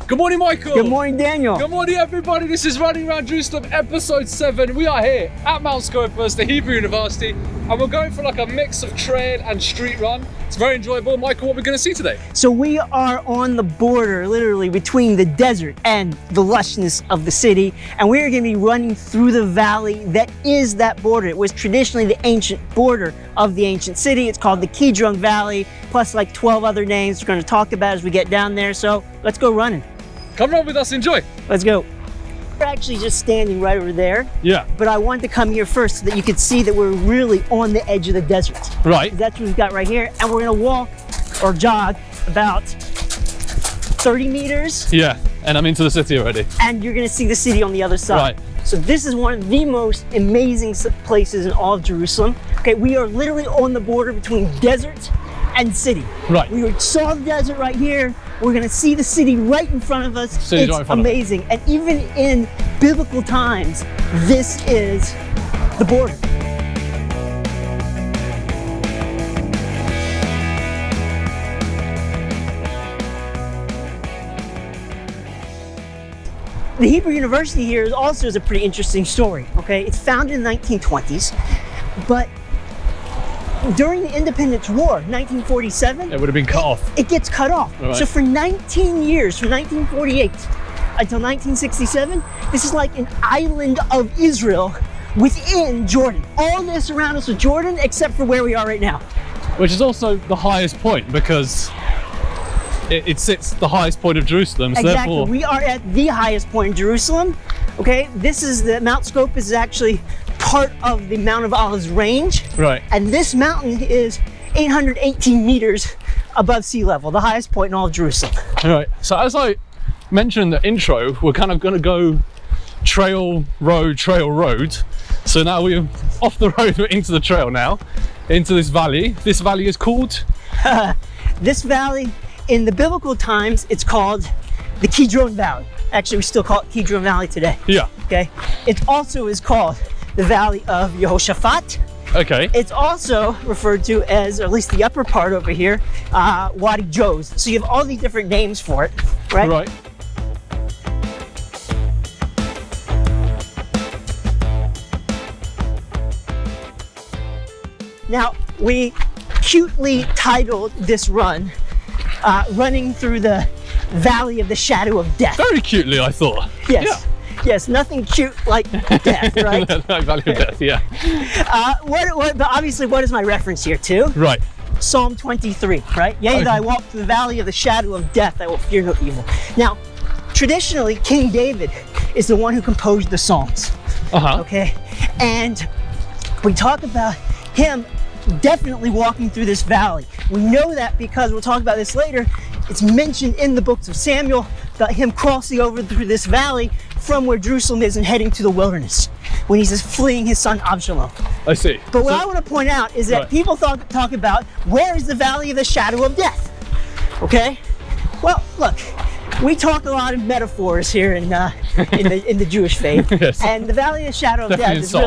Good morning, Michael. Good morning, Daniel. Good morning, everybody. This is Running Around Jerusalem, episode 7. We are here at Mount Scopus, the Hebrew University, and we're going for like a mix of trail and street run. It's very enjoyable. Michael, what are we going to see today? So we are on the border, literally, between the desert and the lushness of the city, and we are going to be running through the valley that is that border. It was traditionally the ancient border of the ancient city. It's called the Kidron Valley, plus like 12 other names we're going to talk about as we get down there. So let's go running. Come run with us, enjoy. Let's go. We're actually just standing right over there. Yeah. But I wanted to come here first so that you could see that we're really on the edge of the desert. Right. That's what we've got right here. And we're gonna walk or jog about 30 meters. Yeah, and I'm into the city already. And you're gonna see the city on the other side. Right. So this is one of the most amazing places in all of Jerusalem. Okay, we are literally on the border between desert and city. Right. We saw the desert right here. We're gonna see the city right in front of us. City's right in front of us. Amazing. And even in biblical times, this is the border. The Hebrew University here is also a pretty interesting story, okay? It's founded in the 1920s, but during the Independence War, 1947, It would have been cut off. it gets cut off. Right. So for 19 years, from 1948 until 1967, this is like an island of Israel within Jordan. All this around us is Jordan, except for where we are right now. Which is also the highest point because it sits the highest point of Jerusalem. So Exactly, therefore, we are at the highest point in Jerusalem. Okay, this is the Mount Scopus is actually part of the Mount of Olives range. right. And this mountain is 818 meters above sea level, the highest point in all of Jerusalem. Right. So as I mentioned in the intro, we're kind of going to go trail, road. So now we're off the road, we're into the trail now, into this valley. This valley is called? This valley, in the biblical times, it's called the Kidron Valley. Actually, we still call it Kidron Valley today. Yeah. Okay. It also is called the Valley of Yehoshaphat. Okay. It's also referred to as, or at least the upper part over here, Wadi Joz. So you have all these different names for it, right? Right. Now, we cutely titled this run, Running Through the Valley of the Shadow of Death. Very cutely, I thought. Yes. Yes, nothing cute like death, right? Like Valley of Death, yeah. But obviously, what is my reference here to? Right. Psalm 23, right? Yea, though I walk through the valley of the shadow of death, I will fear no evil. Now, traditionally, King David is the one who composed the Psalms, Uh-huh. okay? And we talk about him definitely walking through this valley. We know that because we'll talk about this later. It's mentioned in the books of Samuel about him crossing over through this valley from where Jerusalem is and heading to the wilderness when he's just fleeing his son Absalom. I see. But what I want to point out is that Right. people talk about where is the valley of the shadow of death, okay? Well, look, we talk a lot of metaphors here in the Jewish faith, Yes. and the valley of the shadow of Definitely death is Psalms.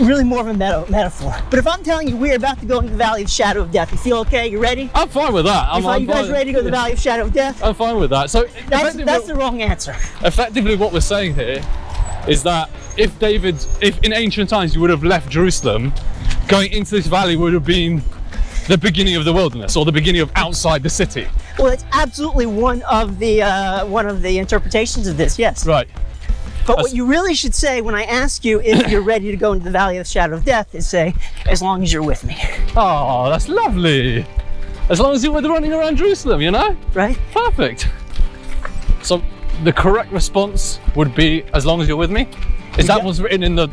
really Yeah. more of a metaphor. But if I'm telling you we're about to go into the valley of shadow of death, you feel okay? You ready? I'm fine with that. Are you guys ready to go to the valley of shadow of death? I'm fine with that. So That's the wrong answer. effectively what we're saying here is that if in ancient times you would have left Jerusalem, going into this valley would have been the beginning of the wilderness or the beginning of outside the city. Well, it's absolutely one of the interpretations of this. Yes. Right. But what you really should say when I ask you if you're ready to go into the valley of the shadow of death is say, as long as you're with me. Oh, that's lovely. As long as you were running around Jerusalem, you know? Right? Perfect. So the correct response would be, as long as you're with me? Is that what's written in the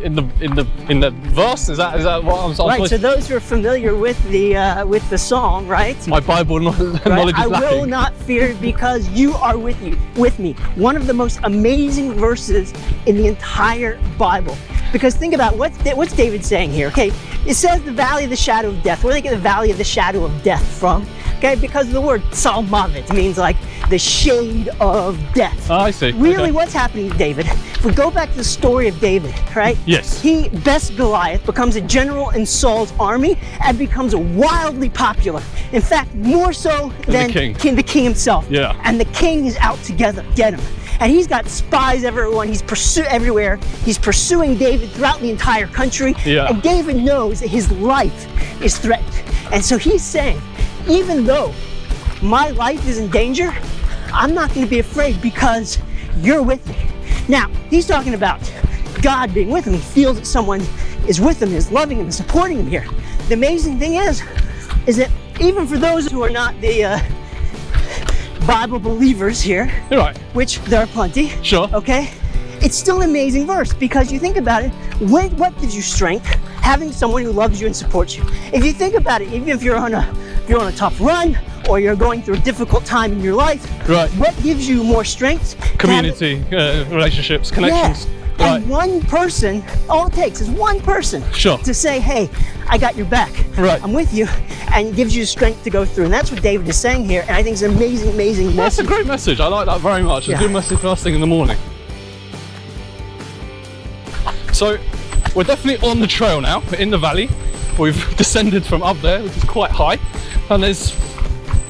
verse? Is that what I'm supposed Right. to? So those who are familiar with the song, right? My Bible knowledge Right? is I lacking. will not fear because you are with me. One of the most amazing verses in the entire Bible. Because think about what's David saying here, okay? It says the valley of the shadow of death. Where do they get the valley of the shadow of death from? Okay, because of the word salmavet, means like the shade of death. Oh, I see. Really, Okay. what's happening to David? If we go back to the story of David, right? Yes. He bests Goliath, becomes a general in Saul's army, and becomes wildly popular. In fact, more so than the king. the king himself. Yeah. And the king is out to get him. And he's got spies everywhere. He's everywhere. He's pursuing David throughout the entire country. Yeah. And David knows that his life is threatened. And so he's saying, even though my life is in danger, I'm not going to be afraid because you're with me. Now, he's talking about God being with him. He feels that someone is with him, is loving him, is supporting him here. The amazing thing is that even for those who are not the Bible believers here, Right. which there are plenty, Sure. okay, it's still an amazing verse because you think about it, what gives you strength? Having someone who loves you and supports you. If you think about it, even if you're on a tough run or you're going through a difficult time in your life, Right. what gives you more strength? Community, relationships, connections. Yeah. Right. And one person, all it takes is one person Sure. to say, hey, I got your back. Right. I'm with you, and gives you strength to go through. And that's what David is saying here. And I think it's an amazing, amazing That's a message. great message. I like that very much. It's Yeah. a good message first thing in the morning. So we're definitely on the trail now. We're in the valley. We've descended from up there, which is quite high. And there's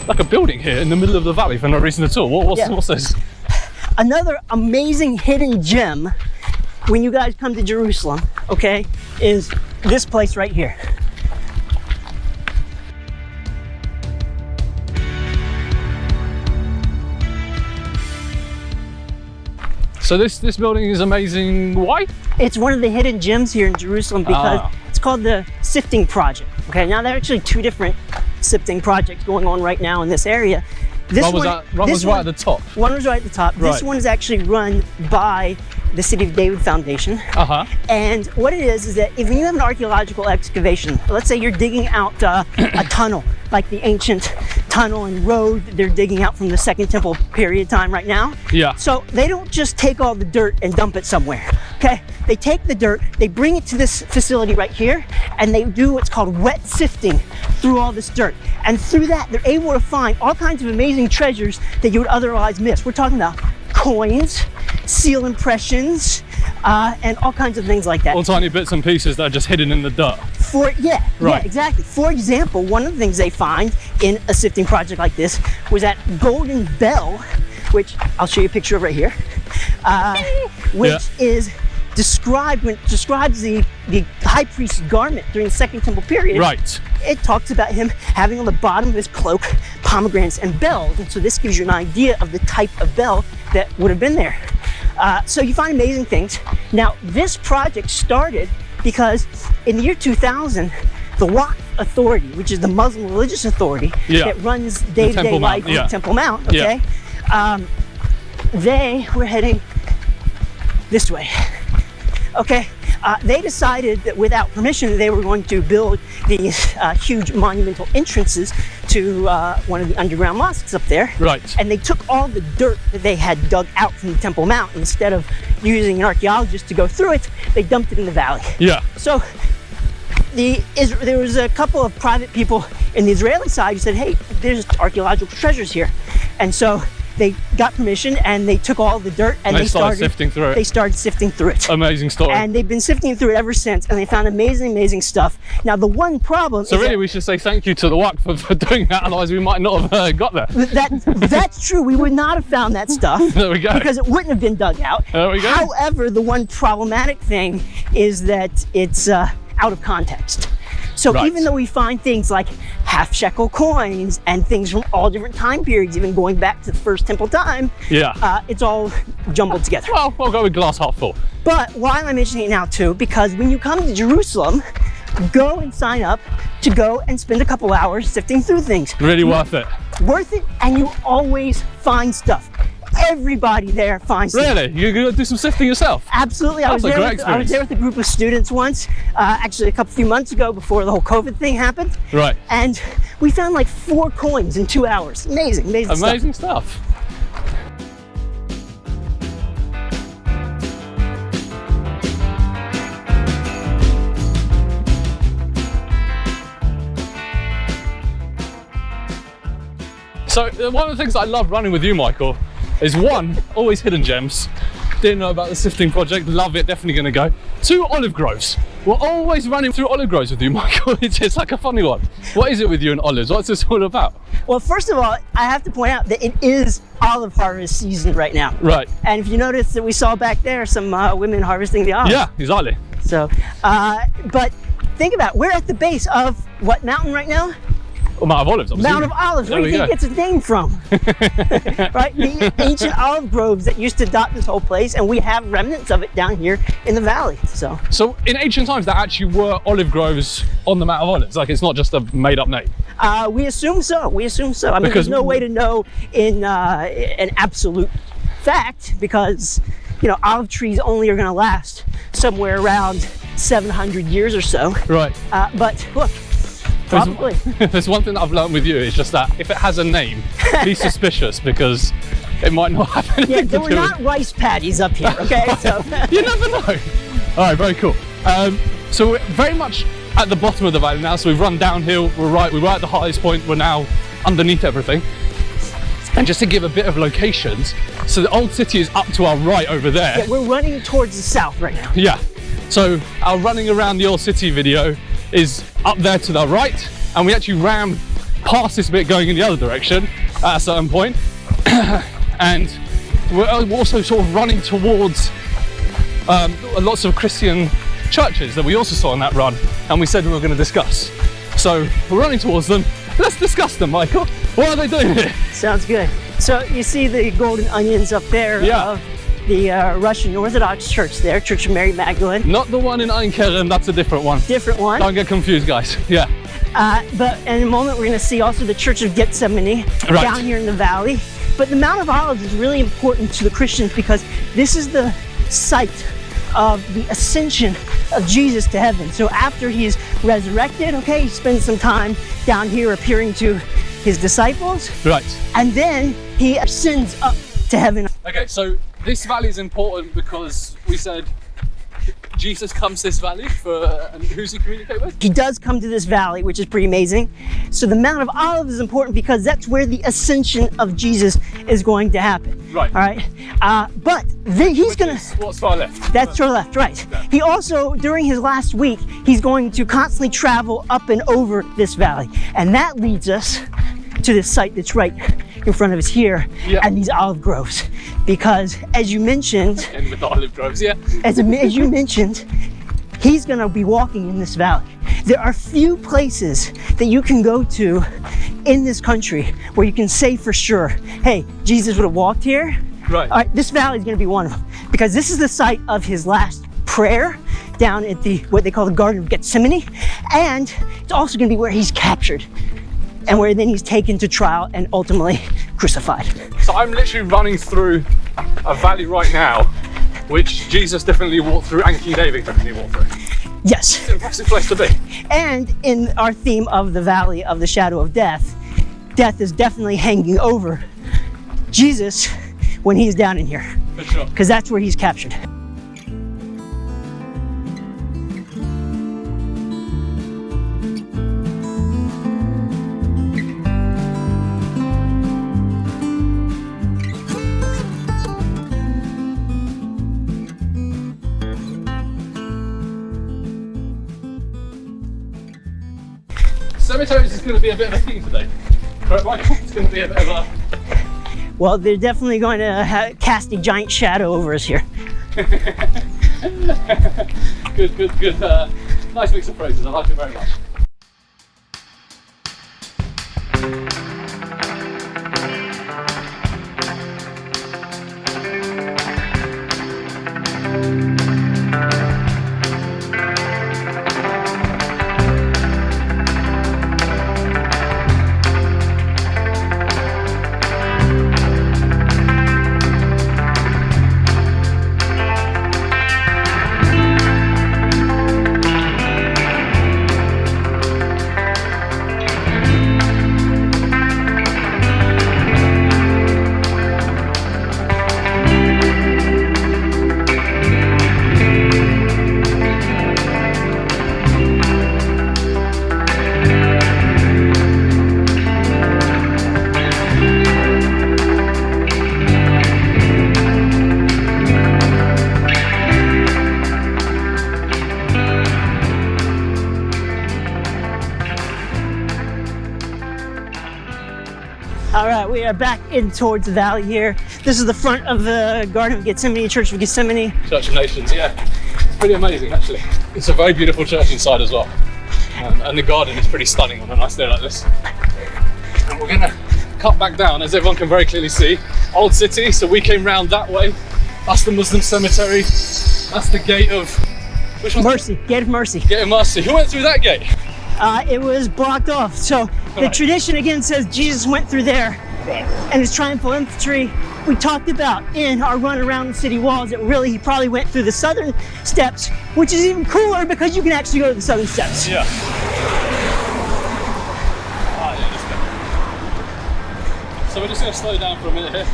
like a building here in the middle of the valley for no reason at all. What's this? Another amazing hidden gem when you guys come to Jerusalem, okay, is this place right here. So this building is amazing. Why? It's one of the hidden gems here in Jerusalem because it's called the Sifting Project. Okay, now there are actually two different sifting projects going on right now in this area. This One was right at the top. One was right at the top. This Right. one is actually run by the City of David Foundation. Uh-huh. And what it is that if you have an archaeological excavation, let's say you're digging out a tunnel, like the ancient tunnel and road they're digging out from the Second Temple period time right now. Yeah. So they don't just take all the dirt and dump it somewhere, okay? They take the dirt, they bring it to this facility right here, and they do what's called wet sifting through all this dirt. And through that, they're able to find all kinds of amazing treasures that you would otherwise miss. We're talking about coins, seal impressions, and all kinds of things like that. All tiny bits and pieces that are just hidden in the dirt. Yeah, Right. exactly. For example, one of the things they find in a sifting project like this was that golden bell, which I'll show you a picture of right here, which is described when it describes the high priest's garment during the Second Temple period. Right. It talks about him having on the bottom of his cloak pomegranates and bells, and so this gives you an idea of the type of bell that would have been there. So you find amazing things. Now, this project started because in the year 2000, the Waqf Authority, which is the Muslim religious authority that runs day-to-day Temple life Mount, on Temple Mount, okay? They were heading this way, okay? They decided that without permission, they were going to build these huge monumental entrances to one of the underground mosques up there. Right. And they took all the dirt that they had dug out from the Temple Mount. Instead of using an archaeologist to go through it, they dumped it in the valley. Yeah. So there was a couple of private people in the Israeli side who said, hey, there's archaeological treasures here. And so they got permission and they took all the dirt and they started sifting through it. They started sifting through it. Amazing story. And they've been sifting through it ever since, and they found amazing, amazing stuff. Now, the one problem So is really, we should say thank you to the Waqf for doing that, otherwise we might not have got there. that's true. We would not have found that stuff. There we go. Because it wouldn't have been dug out. There we go. However, the one problematic thing is that it's out of context. So Right. even though we find things like half shekel coins and things from all different time periods, even going back to the First Temple time, it's all jumbled together. Well, we'll go with glass half full. But why am I mentioning it now too? Because when you come to Jerusalem, go and sign up to go and spend a couple hours sifting through things. Really worth it. Worth it, and you always find stuff. Everybody there finds stuff. Really? You're going to do some sifting yourself? Absolutely. I was That's a great there experience. with a group of students once, actually a few months ago before the whole COVID thing happened. Right. And we found like 4 coins in 2 hours. Amazing stuff. Amazing stuff. So one of the things I love running with you, Michael, is one, always hidden gems. Didn't know about the sifting project, love it, definitely gonna go. 2, olive groves. We're always running through olive groves with you, Michael. It's like a funny one. What is it with you and olives? What's this all about? Well, first of all, I have to point out that it is olive harvest season right now. Right. And if you notice that we saw back there some women harvesting the olives. Yeah, exactly. So, but think about it. We're at the base of what mountain right now? Well, Mount of Olives, obviously. Mount of Olives. Where do you think it gets its name from? Right? The ancient olive groves that used to dot this whole place, and we have remnants of it down here in the valley. So in ancient times, there actually were olive groves on the Mount of Olives. Like, it's not just a made-up name. We assume so. We assume so. I mean, there's no way to know in an absolute fact, because olive trees only are going to last somewhere around 700 years or so. Right. But look. Probably. There's one thing that I've learned with you, is just that if it has a name, be suspicious, because it might not have anything to do with it. Yeah, there were not rice paddies up here, okay? So. You never know. All right, very cool. So we're very much at the bottom of the valley now, so we've run downhill, we were at the highest point, we're now underneath everything. And just to give a bit of locations, so the old city is up to our right over there. Yeah, we're running towards the south right now. Yeah, so our running around the old city video is up there to the right, and we actually ran past this bit going in the other direction at a certain point. And we're also sort of running towards lots of Christian churches that we also saw on that run, and we said we were going to discuss. So we're running towards them. Let's discuss them, Michael. What are they doing here? Sounds good. So you see the golden onions up there of the Russian Orthodox Church there, Church of Mary Magdalene. Not the one in Einkeren, that's a different one. Different one. Don't get confused, guys. Yeah. But in a moment we're going to see also the Church of Gethsemane down here in the valley. But the Mount of Olives is really important to the Christians because this is the site of the ascension of Jesus to heaven. So after he's resurrected, he spends some time down here appearing to his disciples. Right. And then he ascends up to heaven. Okay, so this valley is important because we said Jesus comes to this valley and who's he communicate with? He does come to this valley, which is pretty amazing. So the Mount of Olives is important because that's where the ascension of Jesus is going to happen. Right. All right. But then he's going to... What's to our left? That's to our left, right. Yeah. He also, during his last week, he's going to constantly travel up and over this valley. And that leads us to this site that's right in front of us here, and these olive groves. Because as you mentioned, and with the olive groves, as you mentioned, he's going to be walking in this valley. There are few places that you can go to in this country where you can say for sure, hey, Jesus would have walked here. Right. All right, this valley is going to be one of them, because this is the site of his last prayer down at what they call the Garden of Gethsemane, and it's also going to be where he's captured and where then he's taken to trial and ultimately crucified. So I'm literally running through a valley right now, which Jesus definitely walked through and King David definitely walked through. Yes. It's an impressive place to be. And in our theme of the valley of the shadow of death, death is definitely hanging over Jesus when he's down in here. For sure. Because that's where he's captured. Cemeteries is going to be a bit of a theme today. Correct, Michael? It's going to be a bit of a... Well, they're definitely going to cast a giant shadow over us here. Good. Nice mix of phrases. I like it very much. All right, we are back in towards the valley here. This is the front of the Garden of Gethsemane, Church of Gethsemane. Church of Nations, yeah. It's pretty amazing, actually. It's a very beautiful church inside as well. And the garden is pretty stunning on a nice day like this. And we're gonna cut back down, as everyone can very clearly see. Old city, so we came round that way. That's the Muslim cemetery. That's the gate of... Which one's Mercy, Gate of Mercy. Gate of Mercy. Who went through that gate? It was blocked off. So the tradition again says Jesus went through there. Right. And his triumphal entry, we talked about in our run around the city walls, that really he probably went through the southern steps, which is even cooler because you can actually go to the southern steps. Yeah. Ah, yeah, this bit. So we're just going to slow down for a minute here.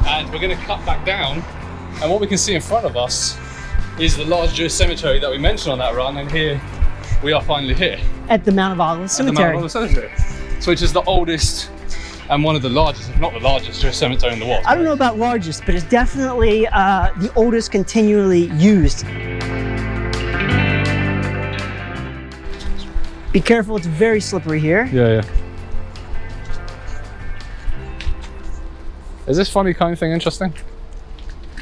And we're going to cut back down. And what we can see in front of us is the large Jewish cemetery that we mentioned on that run, and here we are finally here. At the Mount of Olives Cemetery. The Mount of Olives Cemetery. So which is the oldest and one of the largest, if not the largest, Jewish cemetery in the world. I don't know about largest, but it's definitely the oldest continually used. Be careful, it's very slippery here. Yeah. Is this funny cone thing interesting?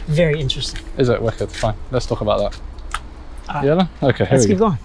Very interesting. Is it? Wicked. Fine. Let's talk about that. Yeah? Okay, here Let's we keep going.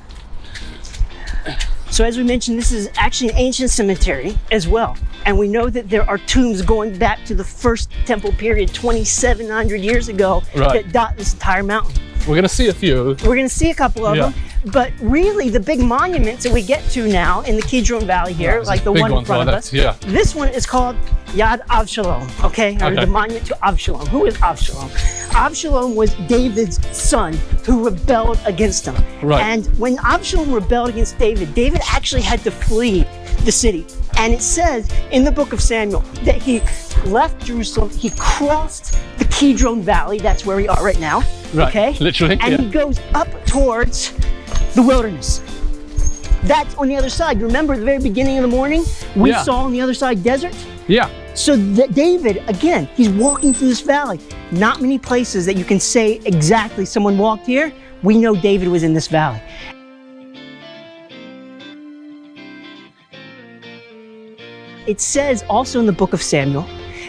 So as we mentioned, this is actually an ancient cemetery as well. And we know that there are tombs going back to the first temple period 2,700 years ago that dot this entire mountain. We're going to see a few. We're going to see a couple of them. But really, the big monuments that we get to now in the Kidron Valley here, like the one in front of us, this one is called Yad Avshalom, okay? Or the monument to Avshalom. Who is Avshalom? Avshalom was David's son who rebelled against him. Right. And when Avshalom rebelled against David, David actually had to flee the city. And it says in the book of Samuel that he left Jerusalem, he crossed the Kidron Valley, that's where we are right now, okay? Literally, and he goes up towards the wilderness. That's on the other side. Remember at the very beginning of the morning, we saw on the other side desert? Yeah. So David, again, he's walking through this valley. Not many places that you can say exactly someone walked here. We know David was in this valley. It says also in the book of Samuel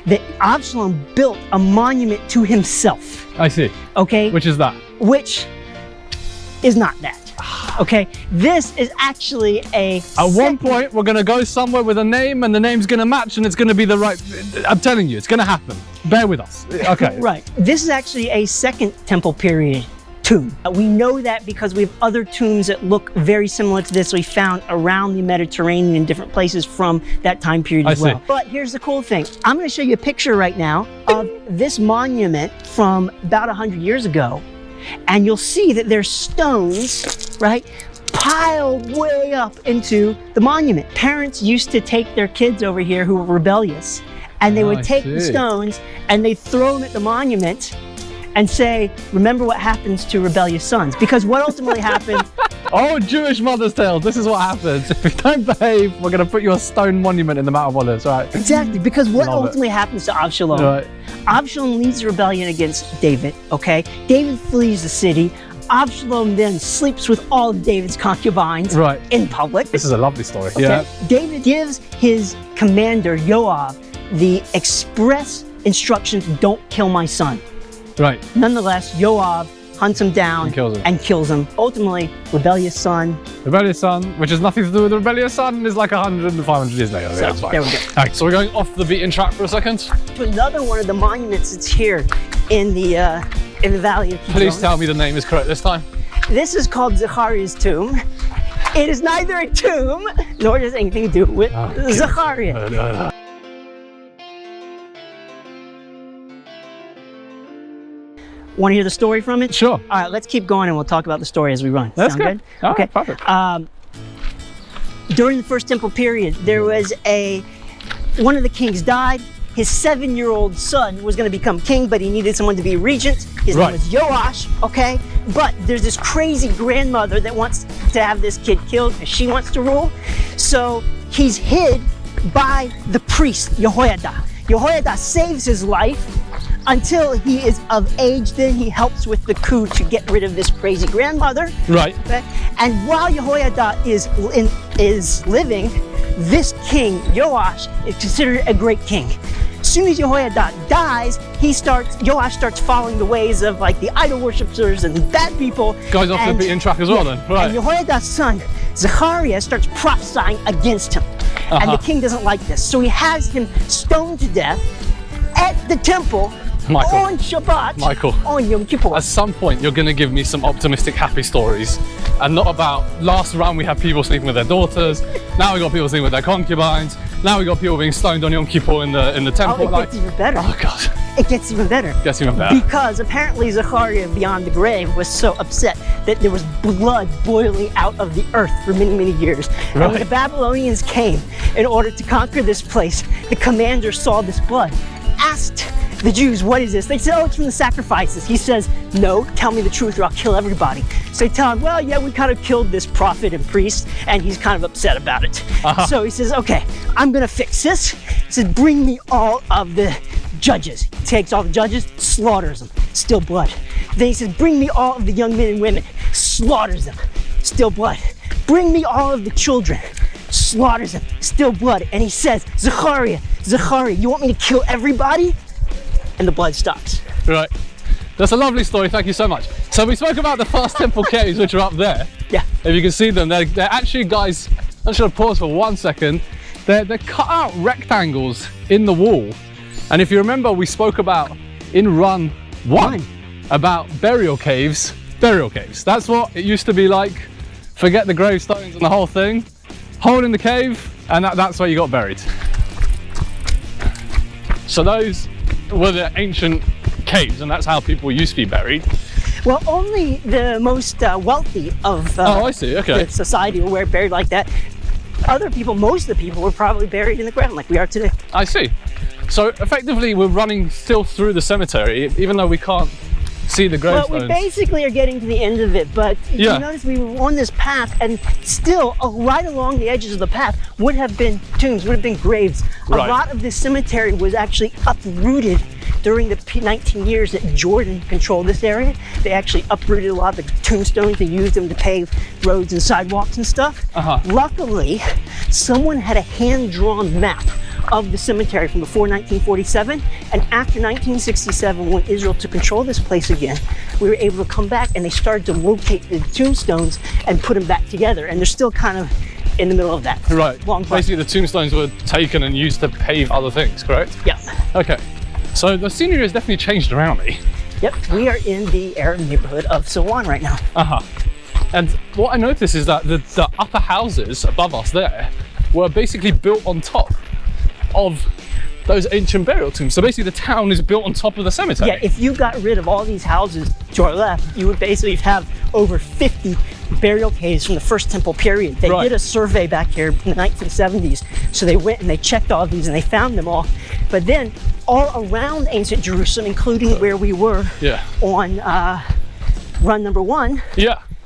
that Absalom built a monument to himself. I see. Okay? Which is that? Which is not that. Okay? This is actually At one point, we're going to go somewhere with a name, and the name's going to match, and it's going to be the right... I'm telling you, it's going to happen. Bear with us. Okay. Right. This is actually a second temple period tomb. We know that because we have other tombs that look very similar to this we found around the Mediterranean in different places from that time period as well. But here's the cool thing. I'm going to show you a picture right now of this monument from about 100 years ago. And you'll see that there's stones, right, piled way up into the monument. Parents used to take their kids over here who were rebellious, and they would take the stones and they'd throw them at the monument and say, remember what happens to rebellious sons. Because what ultimately happened... Oh, Jewish mother's tale. This is what happens. If you don't behave, we're going to put you a stone monument in the Mount of Olives, right? Exactly, because what ultimately happens to Avshalom? Right. Avshalom leads the rebellion against David, okay? David flees the city. Avshalom then sleeps with all of David's concubines in public. This is a lovely story. Okay? Yeah. David gives his commander, Yoav, the express instructions, don't kill my son. Right. Nonetheless, Yoav hunts him down and kills him. Ultimately, rebellious son. Rebellious son, which has nothing to do with the rebellious son, is like 100 and 500 years later. So, that's fine. There we go. All right, so we're going off the beaten track for a second. To another one of the monuments that's here in the Valley of Kidron. Please tell me the name is correct this time. This is called Zechariah's tomb. It is neither a tomb, nor does anything to do with Zechariah. Want to hear the story from it? Sure. All right, let's keep going and we'll talk about the story as we run. That's Sound good? Oh, okay. Perfect. During the first temple period, there was one of the kings died. His 7-year-old son was going to become king, but he needed someone to be regent. His name was Joash, okay? But there's this crazy grandmother that wants to have this kid killed because she wants to rule. So he's hid by the priest, Jehoiada. Jehoiada saves his life until he is of age. Then he helps with the coup to get rid of this crazy grandmother. Right. Okay? And while Jehoiada is living, this king, Joash, is considered a great king. As soon as Jehoiada dies, Joash starts following the ways of like the idol worshippers and bad people. Guys off the beaten track as well then, right. And Jehoiada's son, Zechariah, starts prophesying against him. And the king doesn't like this. So he has him stoned to death at the temple on Shabbat, on Yom Kippur. At some point, you're going to give me some optimistic, happy stories, and not about last round we had people sleeping with their daughters. Now we got people sleeping with their concubines. Now we got people being stoned on Yom Kippur in the temple. Oh, it gets even better. Oh god, it gets even better. Gets even better. Because apparently Zechariah beyond the grave was so upset that there was blood boiling out of the earth for many, many years. Right. And when the Babylonians came in order to conquer this place, the commander saw this blood, asked the Jews, what is this? They said, oh, it's from the sacrifices. He says, no, tell me the truth or I'll kill everybody. So they tell him, well, yeah, we kind of killed this prophet and priest, and he's kind of upset about it. So he says, okay, I'm gonna fix this. He says, bring me all of the judges. He takes all the judges, slaughters them, still blood. Then he says, bring me all of the young men and women, slaughters them, still blood. Bring me all of the children, slaughters them, still blood. And he says, Zechariah, you want me to kill everybody? And the blood stops. Right. That's a lovely story, thank you so much. So we spoke about the first temple caves, which are up there. Yeah. If you can see them, they're actually, guys, I'm just gonna pause for 1 second. They're cut out rectangles in the wall. And if you remember, we spoke about in run one about burial caves. That's what it used to be like. Forget the gravestones and the whole thing. Hole in the cave, and that's where you got buried. So those were the ancient caves, and that's how people used to be buried. Well, only the most wealthy of I see. Okay. the society were buried like that. Other people, most of the people, were probably buried in the ground like we are today. I see. So effectively, we're running still through the cemetery, even though we can't see the gravestones. Well, we basically are getting to the end of it, but you notice we were on this path, and still right along the edges of the path would have been tombs, would have been graves. Right. A lot of this cemetery was actually uprooted during the 19 years that Jordan controlled this area. They actually uprooted a lot of the tombstones. They used them to pave roads and sidewalks and stuff. Luckily, someone had a hand-drawn map of the cemetery from before 1947, and after 1967, when Israel took control of this place again, we were able to come back and they started to locate the tombstones and put them back together, and they're still kind of in the middle of that. Right. Basically, the tombstones were taken and used to pave other things, correct? Yeah. Okay. So the scenery has definitely changed around me. Yep. We are in the Arab neighborhood of Silwan right now. And what I noticed is that the upper houses above us there were basically built on top of those ancient burial tombs. So basically the town is built on top of the cemetery. Yeah, if you got rid of all these houses to our left, you would basically have over 50 burial caves from the first temple period. They did a survey back here in the 1970s. So they went and they checked all these and they found them all. But then all around ancient Jerusalem, including where we were on run number 1,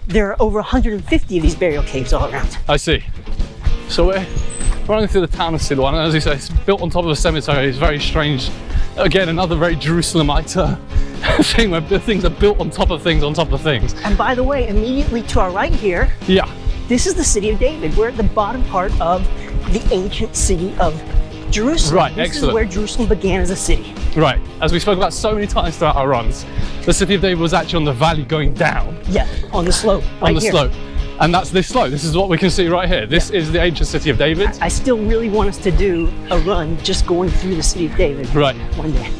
there are over 150 of these burial caves all around. I see. So we're running through the town of Silwan, and as you say, it's built on top of a cemetery. It's very strange. Again, another very Jerusalemite thing where things are built on top of things on top of things. And by the way, immediately to our right here, this is the city of David. We're at the bottom part of the ancient city of Jerusalem. Right, this is where Jerusalem began as a city. Right, as we spoke about so many times throughout our runs, the city of David was actually on the valley going down. Yeah, on the slope. On the slope. And that's this slope. This is what we can see right here. This is the ancient city of David. I still really want us to do a run just going through the city of David. Right. One day.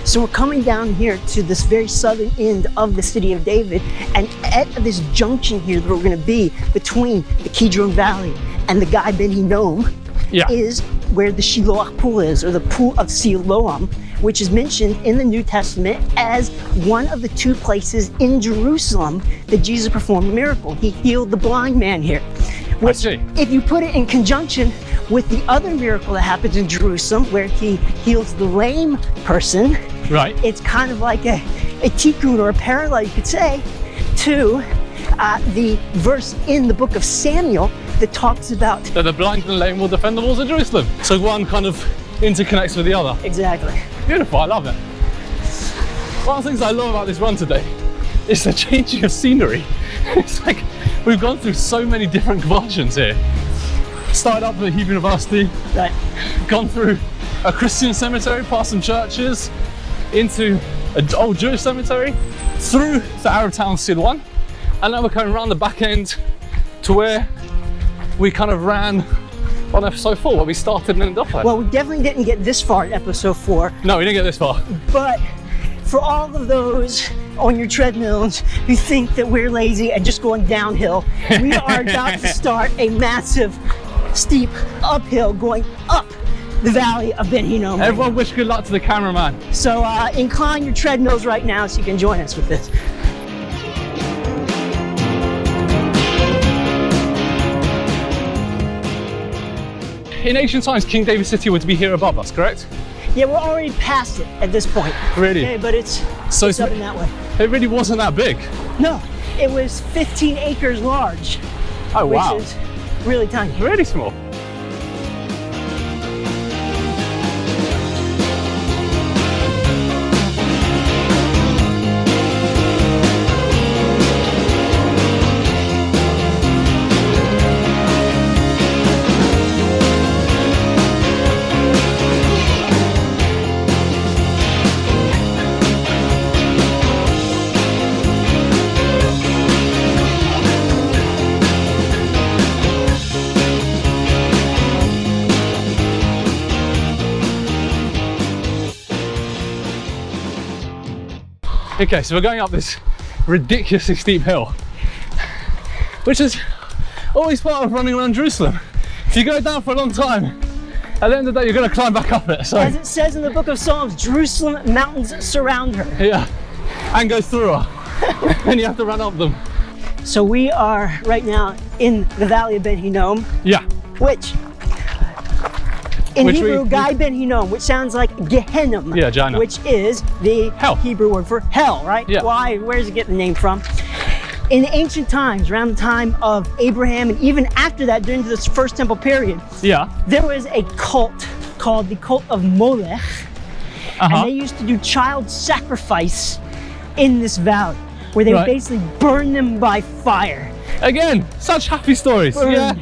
So we're coming down here to this very southern end of the city of David, and at this junction here that we're going to be between the Kidron Valley and the guy Ben Hinnom is where the Shiloah pool is, or the pool of Siloam, which is mentioned in the New Testament as one of the two places in Jerusalem that Jesus performed a miracle. He healed the blind man here. Which, if you put it in conjunction with the other miracle that happens in Jerusalem, where he heals the lame person, right? It's kind of like a tikkun, or a parallel, you could say, to the verse in the book of Samuel that talks about that the blind and the lame will defend the walls of Jerusalem. So one kind of interconnects with the other. Exactly. Beautiful, I love it. One of the things I love about this run today is the changing of scenery. It's like we've gone through so many different conversions here. Started up at the Hebrew University, right? Gone through a Christian cemetery, past some churches, into an old Jewish cemetery, through the Arab town Silwan, and now we're coming around the back end to where we kind of ran on episode 4, where we started and ended up at. Well, we definitely didn't get this far in episode 4. No, we didn't get this far. But for all of those on your treadmills who think that we're lazy and just going downhill, we are about to start a massive, steep uphill going up the valley of Ben Hinnom. Everyone wish good luck to the cameraman. So incline your treadmills right now so you can join us with this. In ancient times, King David City would be here above us, correct? Yeah, we're already past it at this point. Really? Okay, but it's up in that way. It really wasn't that big. No, it was 15 acres large. Oh, wow. Which is really tiny. Really small. Okay, so we're going up this ridiculously steep hill, which is always part of running around Jerusalem. If you go down for a long time, at the end of the day, you're going to climb back up it. So, as it says in the book of Psalms, Jerusalem mountains surround her. Yeah, and go through her, and you have to run up them. So we are right now in the valley of Ben Hinnom. Yeah. Which, in Hebrew, Gai Ben Hinnom, which sounds like Gehenna, yeah, Jannah, which is the hell. Hebrew word for hell, right? Yeah. Why? Where does it get the name from? In ancient times, around the time of Abraham, and even after that, during this first temple period, yeah, there was a cult called the cult of Molech, and they used to do child sacrifice in this valley, where they would basically burn them by fire. Again, such happy stories. Burn.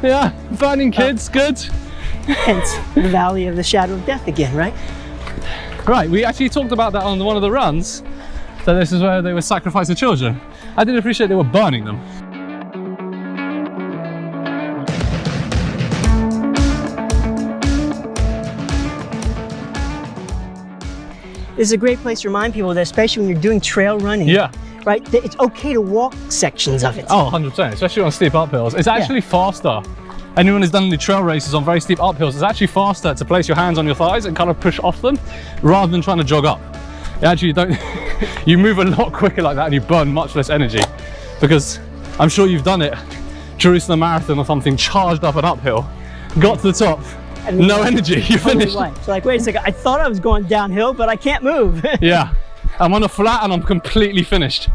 Yeah, burning kids, good. Hence the valley of the shadow of death again, right? Right, we actually talked about that on one of the runs, that this is where they would sacrifice the children. I didn't appreciate they were burning them. This is a great place to remind people that, especially when you're doing trail running, right, that it's okay to walk sections of it. Oh, 100%, especially on steep uphills. It's actually faster. Anyone who's done any trail races on very steep uphills, it's actually faster to place your hands on your thighs and kind of push off them rather than trying to jog up. You don't, you move a lot quicker like that and you burn much less energy, because I'm sure you've done it, Jerusalem Marathon or something, charged up an uphill, got to the top, no energy, you finished. So like, wait a second, I thought I was going downhill, but I can't move. Yeah, I'm on a flat and I'm completely finished.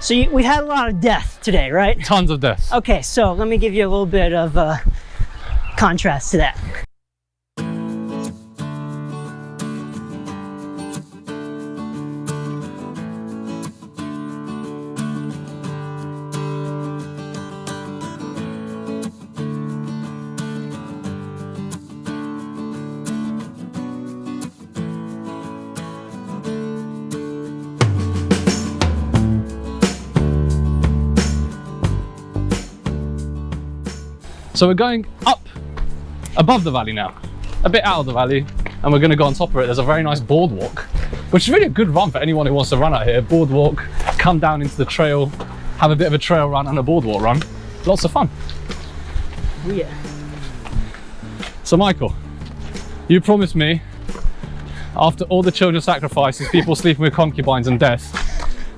So we've had a lot of death today, right? Tons of death. Okay, so let me give you a little bit of contrast to that. So we're going up above the valley now, a bit out of the valley, and we're going to go on top of it. There's a very nice boardwalk, which is really a good run for anyone who wants to run out here. Boardwalk, come down into the trail, have a bit of a trail run and a boardwalk run. Lots of fun. Yeah. So Michael, you promised me, after all the children sacrifices, people sleeping with concubines and death,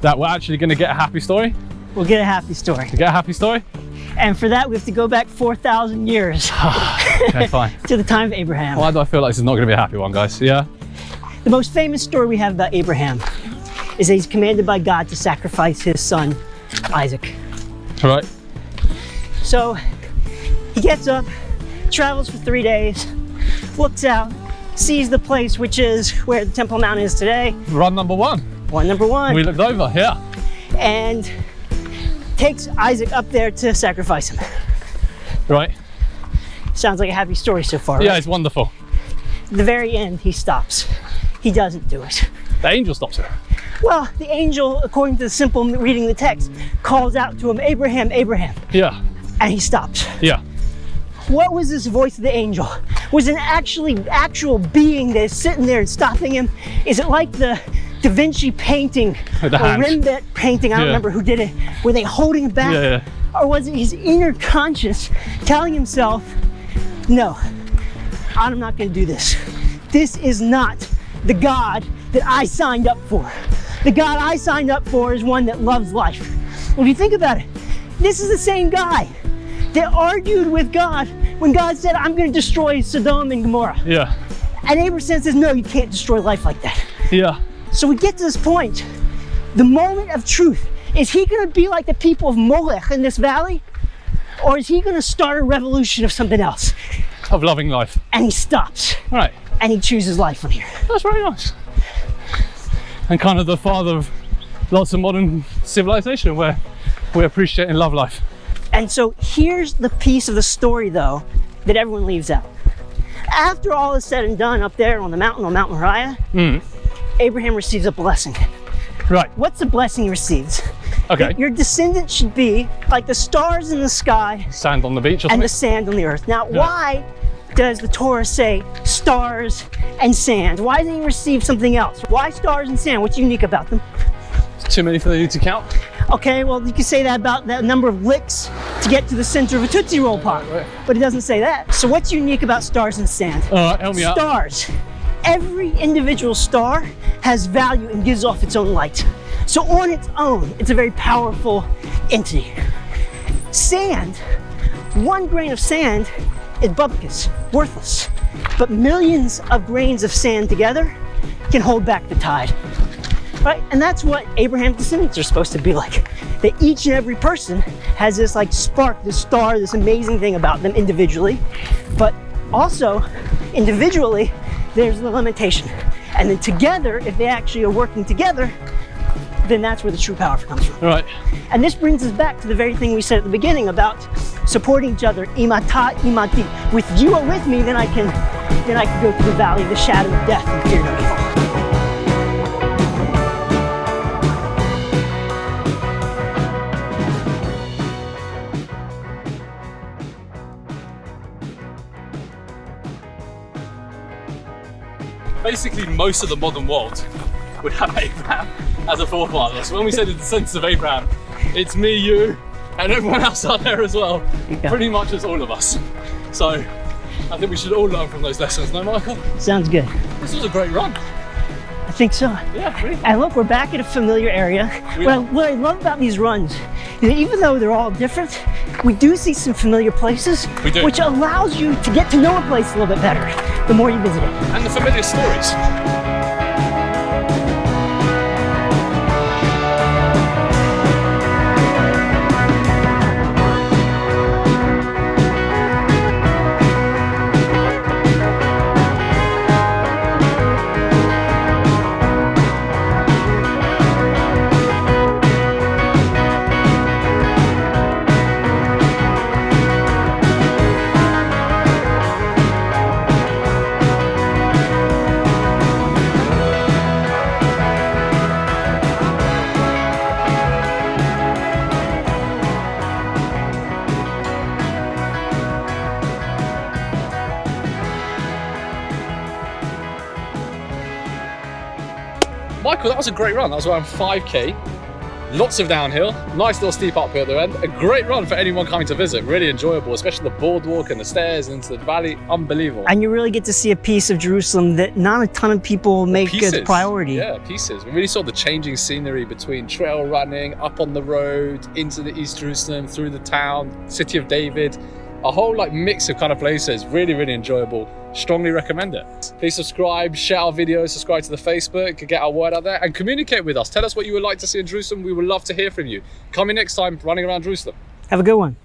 that we're actually going to get a happy story. We'll get a happy story. To get a happy story? And for that, we have to go back 4,000 years. Okay, fine. To the time of Abraham. Why do I feel like this is not going to be a happy one, guys? Yeah? The most famous story we have about Abraham is that he's commanded by God to sacrifice his son, Isaac. Right. So he gets up, travels for 3 days, looks out, sees the place which is where the Temple Mount is today. Run number one. Number one. We looked over, yeah. And takes Isaac up there to sacrifice him. Right. Sounds like a happy story so far, right? Yeah, it's wonderful. At the very end, he stops. He doesn't do it. The angel stops it. Well, the angel, according to the simple reading the text, calls out to him, Abraham, Abraham. Yeah. And he stops. Yeah. What was this voice of the angel? Was it an actual being that is sitting there and stopping him? Is it like the Da Vinci painting With the or hand. Rembrandt painting, I don't remember who did it, were they holding him back? Yeah. Or was it his inner conscience telling himself, no, I'm not gonna do this. This is not the God that I signed up for. The God I signed up for is one that loves life. If you think about it, this is the same guy that argued with God when God said, I'm gonna destroy Sodom and Gomorrah. Yeah. And Abraham says, no, you can't destroy life like that. Yeah. So we get to this point, the moment of truth. Is he gonna be like the people of Molech in this valley? Or is he gonna start a revolution of something else? Of loving life. And he stops. Right. And he chooses life from here. That's very nice. And kind of the father of lots of modern civilization where we appreciate and love life. And so here's the piece of the story though, that everyone leaves out. After all is said and done up there on Mount Moriah, Abraham receives a blessing. Right. What's the blessing he receives? Okay. That your descendants should be like the stars in the sky Sand on the beach or and something? the sand on the earth. Now, Yeah. why does the Torah say stars and sand? Why doesn't he receive something else? Why stars and sand? What's unique about them? Too many for you to count? Okay, well, you can say that about the number of licks to get to the center of a Tootsie Roll pop, Right. but it doesn't say that. So what's unique about stars and sand? All right, help me out. Stars. Every individual star has value and gives off its own light. So on its own, it's a very powerful entity. Sand, 1 grain of sand is bupkis, worthless. But millions of grains of sand together can hold back the tide. Right? And that's what Abraham's descendants are supposed to be like. That each and every person has this like spark, this star, this amazing thing about them individually. But also, individually, there's the limitation. And then together, if they actually are working together, then that's where the true power comes from. Right. And this brings us back to the very thing we said at the beginning about supporting each other. Imata imati. With you or with me, then I can go through the valley of the shadow of death and fear no evil. Basically, most of the modern world would have Abraham as a forefather. So when we say the descendants of Abraham, it's me, you, and everyone else out there as well. Yeah. Pretty much it's all of us. So I think we should all learn from those lessons, no, Michael? Sounds good. This was a great run. I think so. Yeah, really. And look, we're back at a familiar area. What I love about these runs is that even though they're all different, we do see some familiar places, We do. which allows you to get to know a place a little bit better the more you visit it. And the familiar stories. Michael, that was a great run. That was around 5k. Lots of downhill, nice little steep uphill at the end. A great run for anyone coming to visit, really enjoyable, especially the boardwalk and the stairs into the valley, unbelievable. And you really get to see a piece of Jerusalem that not a ton of people make Pieces. as priority. Yeah, pieces. We really saw the changing scenery between trail running, up on the road, into the East Jerusalem, through the town, City of David. A whole like mix of kind of places, really, really enjoyable. Strongly recommend it. Please subscribe, share our videos, subscribe to the Facebook, get our word out there and communicate with us. Tell us what you would like to see in Jerusalem. We would love to hear from you. Coming next time, running around Jerusalem. Have a good one.